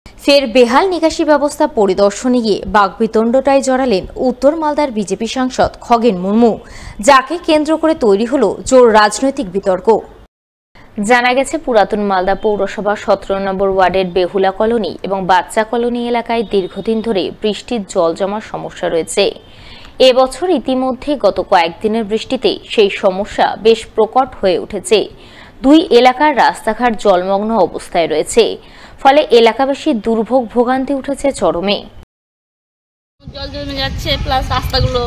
ফের বেহাল নিকাশি ব্যবস্থা পরিদর্শনে গিয়ে বাকবিতণ্ডায় জড়ালেন উত্তর মালদার বিজেপি সাংসদ খগেন মুর্মু, যাকে কেন্দ্র করে তৈরি হলো জোর রাজনৈতিক বিতর্ক। জানা গেছে, পুরাতন মালদা পৌরসভা 17 নম্বর ওয়ার্ডের বেহুলা কলোনি এবং বাচ্চা কলোনি এলাকায় দীর্ঘদিন ধরে বৃষ্টির জল জমার সমস্যা রয়েছে। এবছর ইতিমধ্যে গত কয়েকদিনের বৃষ্টিতে সেই সমস্যা বেশ প্রকট হয়ে উঠেছে। দুই এলাকার রাস্তাঘাট জলমগ্ন অবস্থায় রয়েছে, ফলে এলাকাবাসীর দুর্ভোগ ভোগান্তি উঠেছে চরমে। জল জমে যাচ্ছে, প্লাস রাস্তাগুলো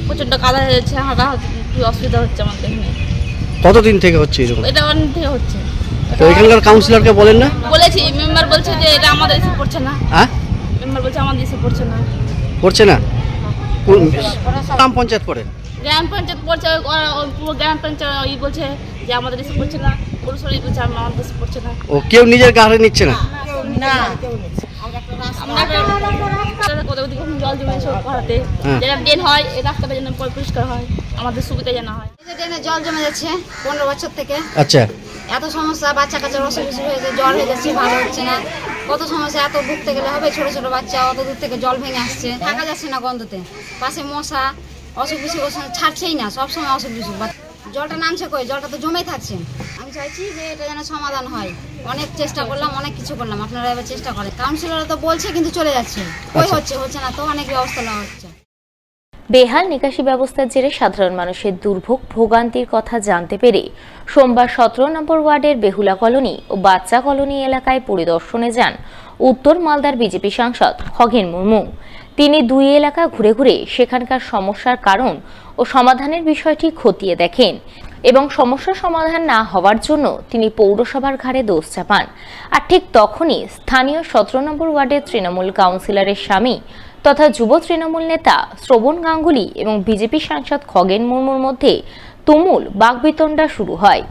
প্রচন্ড কাদা হয়ে যাচ্ছে, হাঁটা অসুবিধা হচ্ছে আমাদের এখানে। কতদিন থেকে হচ্ছে এরকম? এটা অনেক থেকে হচ্ছে। তো এখানকার কাউন্সিলরকে বলেন না? বলেছি, মেম্বার বলছে যে এটা আমাদের এসে পড়ছে না। হ্যাঁ, মেম্বার বলছে আমাদের এসে পড়ছে না। পড়ছে না? গ্রাম পঞ্চায়েত পড়ে? গ্রাম পঞ্চায়েত পড়ছে, পুরো গ্রাম পঞ্চায়েত বলছে যে আমাদের এসে পড়ছে না। পৌরসভা বলছে আমাদের এসে পড়ছে না। ও কেউ নিজের গাড়ি নিচ্ছে না? না, জল জমে করাতে যেটা ড্রেন হয়, এই রাস্তাটা যেন পরিষ্কার হয়, আমাদের সুবিধা যেন হয়। ড্রেনে জল জমে যাচ্ছে 15 বছর থেকে। আচ্ছা, এত সমস্যা, বাচ্চা কাচ্চার অসুখ হয়েছে, জ্বর হয়ে যাচ্ছে, ভালো হচ্ছে না। কত সমস্যা, এত ভুগতে গেলে হবে? ছোট ছোট বাচ্চা অত দূর থেকে জল ভেঙে আসছে, থাকা যাচ্ছে না গন্ধতে। পাশে মশা, অসুখ বিসুখ ছাড়ছেই না, সবসময় অসুখ বিসুখ। জলটা নামছে কই? জলটা তো জমেই থাকছে। আমি চাইছি যে এটা যেন সমাধান হয়। অনেক চেষ্টা করলাম, অনেক কিছু করলাম, আপনারা এবার চেষ্টা করেন। কাউন্সিলররা তো বলছে কিন্তু চলে যাচ্ছে, কই হচ্ছে না তো, অনেক ব্যবস্থা নেওয়া হচ্ছে। বেহাল নিকাশি ব্যবস্থার জেরে সাধারণ মানুষের দুর্ভোগ ভোগান্তির কথা জানতে পেরে সোমবার 17 নম্বর ওয়ার্ডের বেহুলা কলোনি ও বাচ্চা কলোনি এলাকায় পরিদর্শনে যান উত্তর মালদার বিজেপি সাংসদ খগেন মুর্মু। তিনি দুই এলাকা ঘুরে ঘুরে সেখানকার সমস্যার কারণ ও সমাধানের বিষয়টি খতিয়ে দেখেন এবং সমস্যা সমাধান না হওয়ার জন্য তিনি পৌরসভার ঘাড়ে দোষ চাপান। আর ঠিক তখনই স্থানীয় 17 নম্বর ওয়ার্ডের তৃণমূল কাউন্সিলরের স্বামী তথা যুব তৃণমূল নেতা শ্রবণ গাঙ্গুলি এবং বিজেপি সাংসদ খগেন মুর্মুর মধ্যে তুমুল বাকবিতণ্ডা শুরু হয়।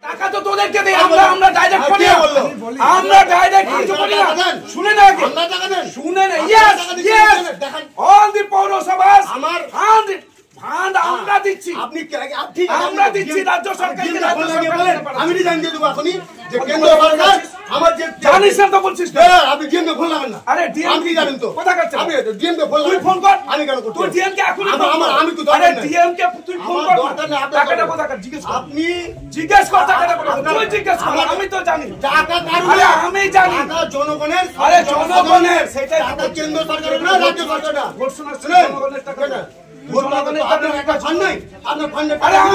টাকা তো তোদেরকে দেই, আমরা ডাইরেক্ট করি না, আমরা ডাইরেক্ট কিছু করি না। শুনে না, আমরা টাকা দেন, শুনে না। ইয়েস ইয়েস, অল দি পৌরসভাস আমার ফান্ড আমরা দিচ্ছি। আপনি ঠিক আমরা দিচ্ছি রাজ্য সরকারকে। আমি জানিয়ে দেব এখনি যে কেন্দ্র সরকার আমার যে জানিস না তো বলছিস না, আপনি ডিএম কে ফোন লাগান না। আরে ডিএম আপনি জানেন তো কথা কাটছে, আপনি ডিএম কে ফোন লাগান। তুই ফোন কর, আমি কেন করব? তুই ডিএম কে এখনি আমি তো আরে ডিএম কে তুই ফোন কর, টাকাটা কথা কাট, জিজ্ঞেস কর। আপনি জিজ্ঞেস কর টাকাটা কথা, তুই জিজ্ঞেস কর, আমি তো জানি টাকা কারণ। আরে আমি জানি টাকা জনগণের, আরে জনগণের, সেটাই টাকা কেন্দ্র সরকারের না, রাজ্য সরকারের। ভোট শুনুন, জনগণের টাকা না।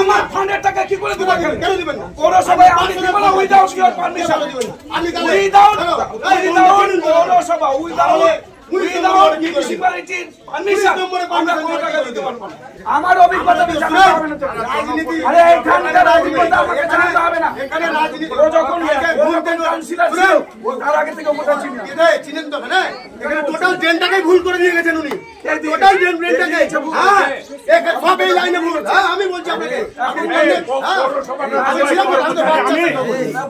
আমার ফান্ডের টাকা কি করে দিবেন? কেন দিবেন না? পৌরসভায় আমি দিব না, উইদাউট ইওর পারমিশন দিবেন না। আমি উইদাউট পৌরসভা উইদাউট মিউনিসিপ্যালিটি পারমিশন আমরা কোনো টাকা দিতে পারবো না। আমার অভিজ্ঞতা জানাতে হবে না। আরে এখানকার অভিজ্ঞতা আমাকে জানাতে হবে না। এখানে রাজনীতি ও যখন ভোটের কাউন্সিলর ছিল, ও তার আগে থেকে ওটা চিনেন তো না। এখানে টোটাল ড্রেনটাকে ভুল করে দিয়ে গেছেন উনি, টোটাল ড্রেনটাকে। হ্যাঁ, এক সব এই লাইনে ভুল। হ্যাঁ, আমি বলছি আপনাকে,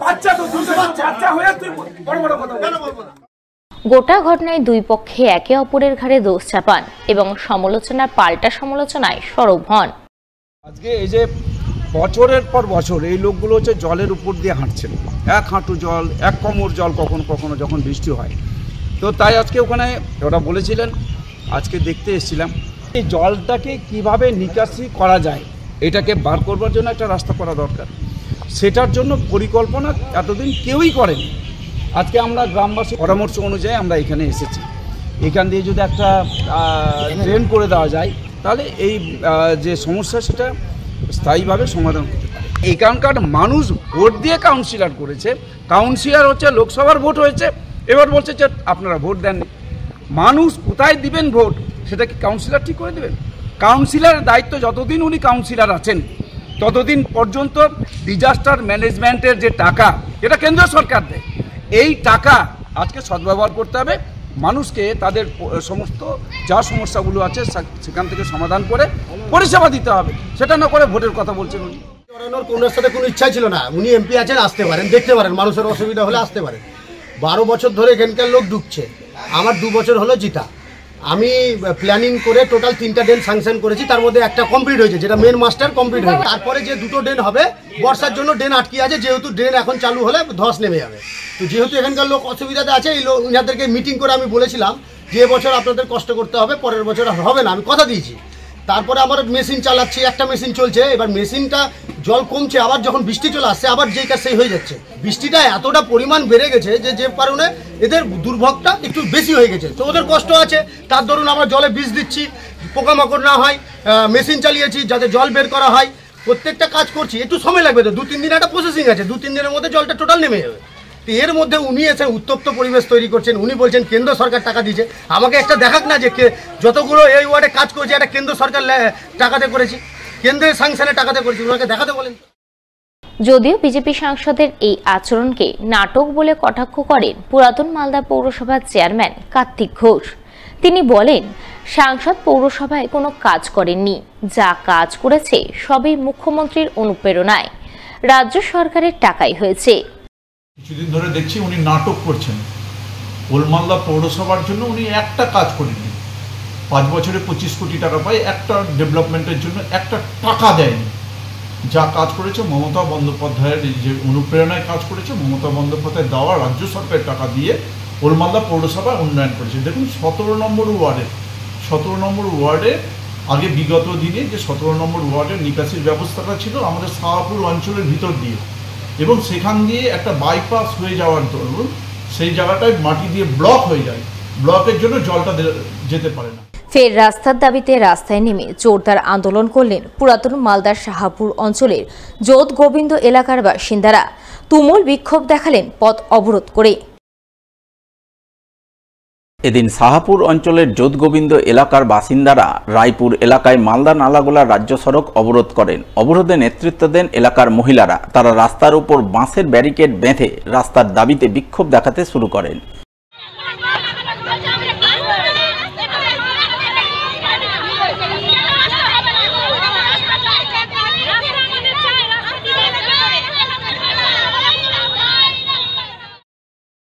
বাচ্চা তো বাচ্চা হয়ে তুই বড় বড় কথা কেন বলবো না? গোটা ঘটনায় দুই পক্ষে একে অপরের ঘাড়ে দোষ চাপান এবং সমালোচনার পাল্টা সমালোচনায় সরব হন। আজকে এই যে বছরের পর বছর এই লোকগুলো হচ্ছে জলের উপর দিয়ে হাঁটছেন, এক হাঁটু জল, এক কোমর জল কখনো কখনো যখন বৃষ্টি হয়। তো তাই আজকে ওখানে ওরা বলেছিলেন, আজকে দেখতে এসেছিলাম এই জলটাকে কিভাবে নিকাশি করা যায়, এটাকে বার করবার জন্য একটা রাস্তা করা দরকার। সেটার জন্য পরিকল্পনা এতদিন কেউই করেনি। আজকে আমরা গ্রামবাসী পরামর্শ অনুযায়ী আমরা এখানে এসেছি। এখান দিয়ে যদি একটা ড্রেন করে দেওয়া যায়, তাহলে এই যে সমস্যা সেটা স্থায়ীভাবে সমাধান করতে পারে। এখানকার মানুষ ভোট দিয়ে কাউন্সিলর করেছে, কাউন্সিলর হচ্ছে লোকসভার ভোট হয়েছে, এবার বলছে যে আপনারা ভোট দেননি। মানুষ কোথায় দিবেন ভোট, সেটা কি কাউন্সিলর ঠিক করে দেবেন? কাউন্সিলরের দায়িত্ব, যতদিন উনি কাউন্সিলর আছেন ততদিন পর্যন্ত ডিজাস্টার ম্যানেজমেন্টের যে টাকা, এটা কেন্দ্র সরকার দেয়। এই টাকা আজকে সদ্ব্যবহার করতে হবে, মানুষকে তাদের সমস্ত যা সমস্যাগুলো আছে সেখান থেকে সমাধান করে পরিষেবা দিতে হবে। সেটা না করে ভোটের কথা বলছেন উনি। কোনো সাথে কোনো ইচ্ছা ছিল না। উনি এমপি আছেন, আসতে পারেন, দেখতে পারেন, মানুষের অসুবিধা হলে আসতে পারেন। 12 বছর ধরে এখানকার লোক ঢুকছে, আমার 2 বছর হলো জিতা। আমি প্ল্যানিং করে টোটাল 3টা ড্রেন স্যাংশন করেছি, তার মধ্যে একটা কমপ্লিট হয়েছে, যেটা মেন মাস্টার কমপ্লিট হয়েছে। তারপরে যে 2টো ড্রেন হবে বর্ষার জন্য ড্রেন আটকে আছে, যেহেতু ড্রেন এখন চালু হলে ধস নেমে যাবে। তো যেহেতু এখানকার লোক অসুবিধাতে আছে, এই ইনাদেরকে মিটিং করে আমি বলেছিলাম যে এবছর আপনাদের কষ্ট করতে হবে, পরের বছর হবে না, আমি কথা দিয়েছি। তারপরে আমার মেশিন চালাচ্ছি, একটা মেশিন চলছে, এবার মেশিনটা জল কমছে, আবার যখন বৃষ্টি চলে আসছে আবার যেই কাজ সেই হয়ে যাচ্ছে। বৃষ্টিটা এতটা পরিমাণ বেড়ে গেছে যে কারণে এদের দুর্ভোগটা একটু বেশি হয়ে গেছে। তো ওদের কষ্ট আছে, তার দরুন আমরা জলে বিষ দিচ্ছি, পোকামাকড় না হয়, মেশিন চালিয়েছি যাতে জল বের করা হয়, প্রত্যেকটা কাজ করছি। একটু সময় লাগবে, তো 2-3 দিন একটা প্রসেসিং আছে, 2-3 দিনের মধ্যে জলটা টোটাল নেমে যাবে। তো এর মধ্যে উনি এসে উত্তপ্ত পরিবেশ তৈরি করছেন। উনি বলছেন কেন্দ্র সরকার টাকা দিয়েছে, আমাকে একটা দেখাক না যে যতগুলো এই ওয়ার্ডে কাজ করেছে একটা কেন্দ্র সরকার টাকাতে করেছি, কেন্দ্রের স্যাংশনে টাকাতে করেছি, ওনাকে দেখাতে বলেন। যদিও বিজেপি সাংসদের এই আচরণকে নাটক বলে কটাক্ষ করেন পুরাতন মালদা পৌরসভার চেয়ারম্যান কার্তিক ঘোষ। তিনি বলেন, সাংসদ পৌরসভায় কোনো কাজ করেননি, যা কাজ করেছে সবই মুখ্যমন্ত্রীর অনুপ্রেরণায়, রাজ্য সরকারের টাকাই হয়েছে। কিছুদিন ধরে দেখছি উনি নাটক করছেন। ওলমালদা পৌরসভার জন্য উনি একটা কাজ করেননি, 5 বছরে 25 কোটি টাকা পায়, একটা ডেভেলপমেন্টের জন্য একটা টাকা দেয়নি। যা কাজ করেছে মমতা বন্দ্যোপাধ্যায়ের যে অনুপ্রেরণায় কাজ করেছে, মমতা বন্দ্যোপাধ্যায় দেওয়া রাজ্য সরকারের টাকা দিয়ে ওলমালদা পৌরসভা উন্নয়ন করেছে। দেখুন 17 নম্বর ওয়ার্ডে আগে বিগত দিনে যে 17 নম্বর ওয়ার্ডের নিকাশির ব্যবস্থাটা ছিল আমাদের শাহপুর অঞ্চলের ভিতর দিয়ে, এবং সেখান দিয়ে একটা বাইপাস হয়ে যাওয়ার দরুন সেই জায়গাটায় মাটি দিয়ে ব্লক হয়ে যায়, ব্লকের জন্য জলটা যেতে পারে না। ফের রাস্তার দাবিতে রাস্তায় নেমে জোরদার আন্দোলন করলেন পুরাতন মালদার শাহপুর অঞ্চলের যোধ গোবিন্দ এলাকার বাসিন্দারা। তুমুল বিক্ষোভ দেখালেন পথ অবরোধ করে। এদিন শাহপুর অঞ্চলের যোধগোবিন্দ এলাকার বাসিন্দারা রায়পুর এলাকায় মালদা নালাগোলা রাজ্য সড়ক অবরোধ করেন। অবরোধে নেতৃত্ব দেন এলাকার মহিলারা। তারা রাস্তার উপর বাঁশের ব্যারিকেড বেঁধে রাস্তার দাবিতে বিক্ষোভ দেখাতে শুরু করেন।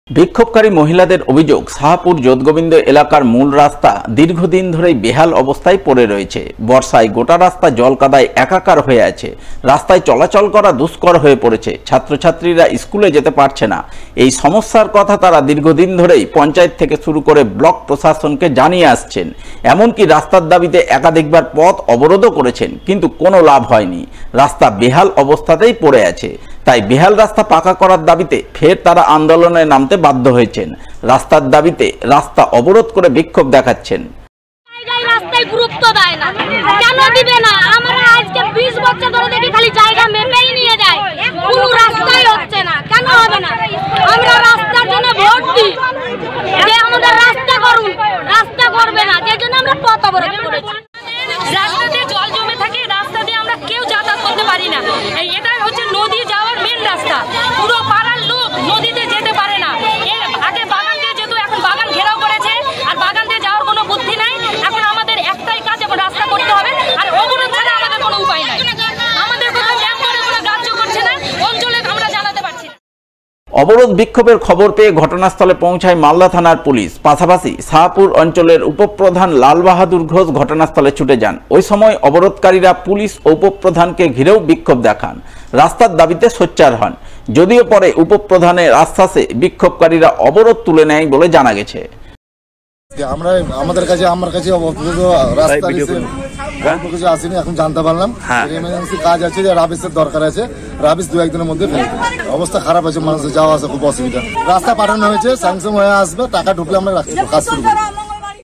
বিক্ষোভকারী মহিলাদের অভিযোগ, শাহপুর যোধগোবিন্দ এলাকার মূল রাস্তা দীর্ঘদিন ধরেই বেহাল অবস্থায় পড়ে রয়েছে। বর্ষায় গোটা রাস্তা জলকাদায় একাকার হয়ে আছে, রাস্তায় চলাচল করা দুষ্কর হয়ে পড়েছে, ছাত্রছাত্রীরা স্কুলে যেতে পারছে না। এই সমস্যার কথা তারা দীর্ঘদিন ধরেই পঞ্চায়েত থেকে শুরু করে ব্লক প্রশাসনকে জানিয়ে আসছেন। এমনকি রাস্তার দাবিতে একাধিকবার পথ অবরোধও করেছেন, কিন্তু কোনো লাভ হয়নি। রাস্তা বেহাল অবস্থাতেই পড়ে আছে। তাই বেহাল রাস্তা পাকা করার দাবিতে ফের তারা আন্দোলনে নামতে বাধ্য হয়েছেন। রাস্তার দাবিতে রাস্তা অবরোধ করে বিক্ষোভ দেখাচ্ছেন। রাস্তায় গুরুত্ব দেয় না, কেন দিবে না? আমরা আজকে 20 বছর ধরে দেখি খালি জায়গা মেপেই নিয়ে যায়, কোনো রাস্তাই হচ্ছে না। কেন হবে না? আমরা রাস্তার জন্য ভোট দিই যে আমাদের রাস্তা করুন, রাস্তা করবে না, যে জন্য আমরা পথ অবরোধ করেছি। রাস্তাতে জল জমে থাকে, রাস্তা দিয়ে আমরা কেউ যাতায়াত করতে পারি না। এটা হচ্ছে নদী যাওয়ার মেন রাস্তা, পুরো পাড়ার লোক নদীতে যেতে পারে না। আগে বাগান দিয়ে যেত, এখন বাগান ঘেরাও করেছে, আর বাগান দিয়ে যাওয়ার কোনো বুদ্ধি নাই। এখন আমাদের একটাই কাজ, এখন রাস্তা করতে হবে, আর অবরোধ ছাড়া আমাদের কোনো উপায় নাই। আমাদের কোনো মেম্বারে কোনো গ্রাহ্য করছে না, অঞ্চলে আমরা জানাতে পারছি না। অবরোধ বিক্ষোভের খবর পেয়ে ঘটনাস্থলে পৌঁছায় মালদা থানার পুলিশ। পাশাপাশি শাহপুর অঞ্চলের উপপ্রধান লাল বাহাদুর ঘোষ ঘটনাস্থলে ছুটে যান। ওই সময় অবরোধকারীরা পুলিশ ও উপপ্রধানকে ঘিরেও বিক্ষোভ দেখান, রাস্তার দাবিতে সোচ্চার হন। যদিও পরে উপপ্রধানের আশ্বাসে বিক্ষোভকারীরা অবরোধ তুলে নেয় বলে জানা গেছে। আমার কাছে রাস্তা কিছু আসেনি, এখন জানতে পারলাম এমার্জেন্সি কাজ আছে, যে রাবিসের দরকার আছে, রাবিস 2-1 দিনের মধ্যে ফেলবে। অবস্থা খারাপ আছে, মানুষের যাওয়া আসা খুব অসুবিধা। রাস্তা পাঠানো হয়েছে, স্যাংশন হয়ে আসবে, টাকা ঢুকলে আমরা কাজ শুরু করবো।